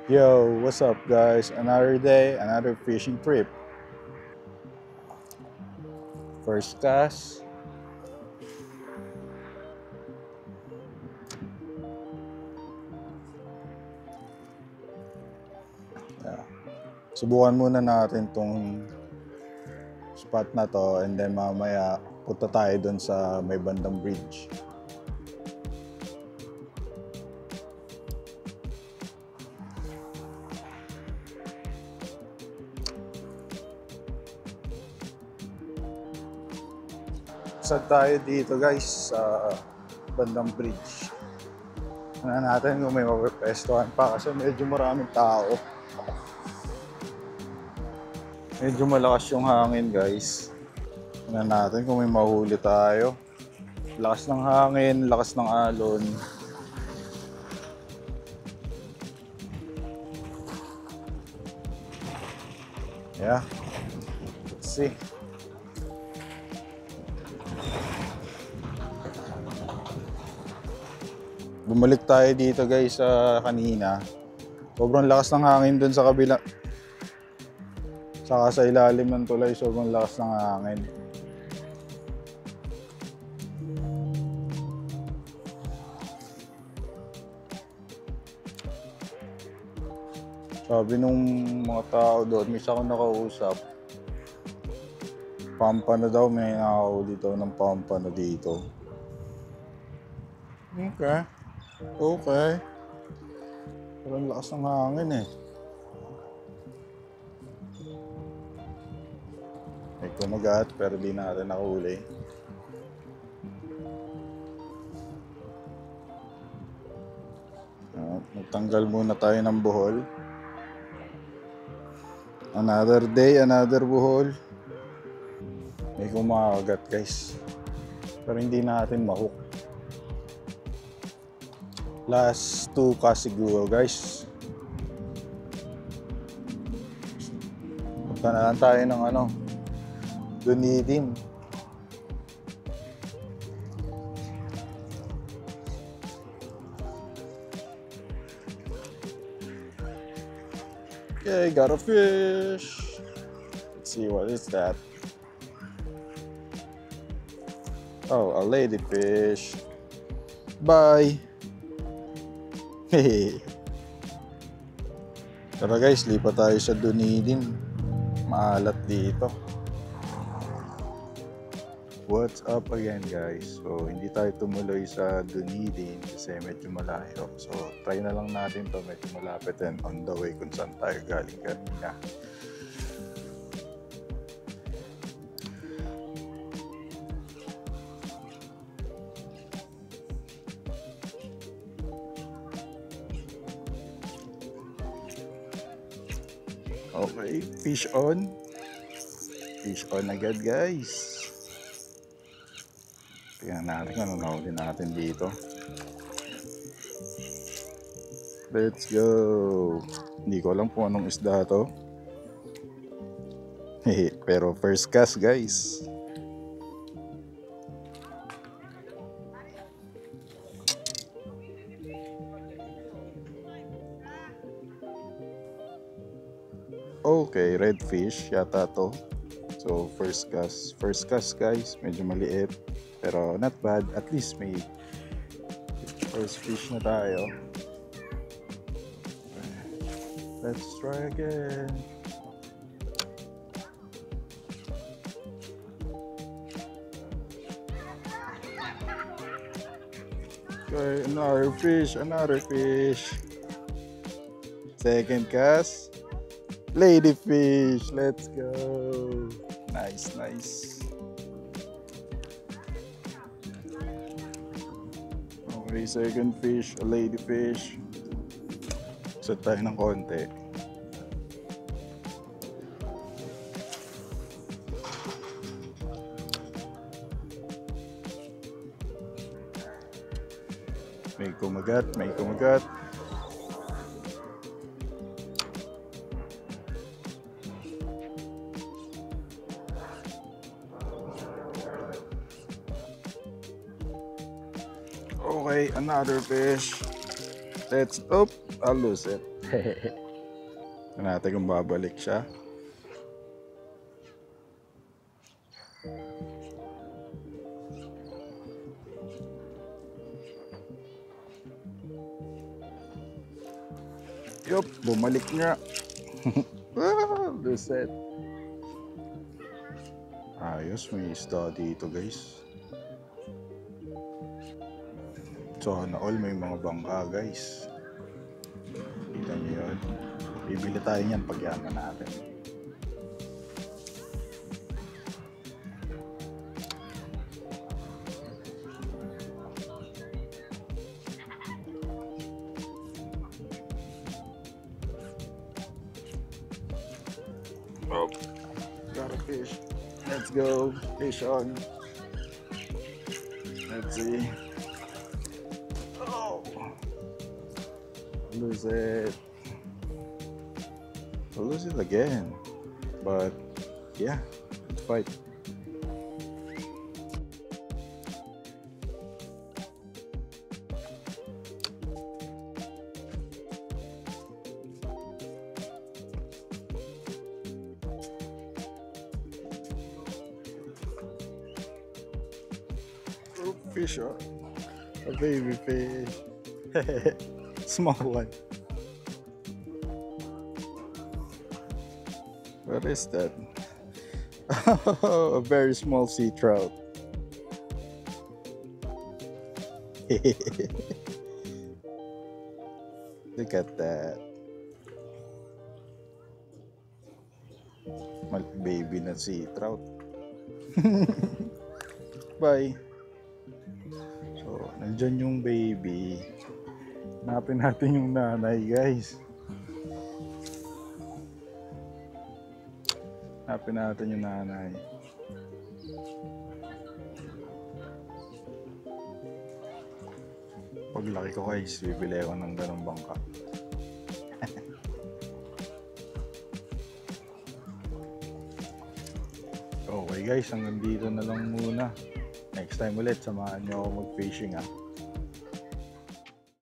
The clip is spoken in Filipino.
Yo, what's up guys? Another day, another fishing trip. First cast. Yeah. Subukan muna natin tong spot na to and then mamaya punta tayo dun sa may bandang bridge. Saan tayo dito guys sa bandang bridge. Tingnan natin kung may mapwestuhan pa kasi medyo maraming tao. Medyo malakas yung hangin guys. Tingnan natin kung may mahuli tayo. Lakas ng hangin, lakas ng alon. Yeah. Let's see. Bumalik tayo dito guys sa kanina. Sobrang lakas ng hangin dun sa kabila. Saka sa ilalim ng tulay, sobrang lakas ng hangin. Sabi nung mga tao doon, may isa ko nakausap. Pampano daw, may nakahuli daw ng pampano dito. Okay. Okay. Pero ang lakas ng hangin eh. May kumagat pero di natin nakahuli. Magtanggal muna tayo ng buhol. Another day, another buhol. May kumakagat guys. Pero hindi natin mahook. Last 2 cast siguro guys. Punta na lang tayo ng Dunedin. Okay, got a fish. Let's see, what is that? Oh, a ladyfish. Bye. Hehe. Tara guys, lipat tayo sa Dunedin. Maalat dito. What's up again guys? So hindi tayo tumuloy sa Dunedin kasi medyo malayo. So try na lang natin to, medyo malapit and on the way kung saan tayo galing kanina. Okay, fish on. Fish on agad guys. Tingnan natin kung ano nahuli natin dito. Let's go. Hindi ko alam kung anong isda to. Pero first cast guys. Okay, redfish yata to. So first cast guys, medyo maliit pero not bad, at least may first fish na tayo. Let's try again. Okay, another fish. Second cast. Ladyfish, let's go. Nice. Okay, second fish, a ladyfish. Set tayo ng konti. May kumagat. Okay, another fish. I'll lose it. Tignan natin kung babalik siya. Yup, bumalik nga. Lucet. Ayos, may isda dito guys. Sana all may mga bangka guys. Kita nyo yun. Bibili tayo niyan pag yaman natin. Oh, got a fish. Let's go. Fish on. Let's see. Oh, lose it. I'll lose it again. But yeah, let's fight. Oh, fish on. A baby fish. Small one. What is that? A very small sea trout. Look at that. Baby na sea trout. Bye. So, nandyan yung baby. Hanapin natin yung nanay, guys. Hanapin natin yung nanay. Paglaki ko guys, bibili ako ng ganong bangka. Okay guys, hanggang dito na lang muna. Next time ulit, samahan nyo ako mag-fishing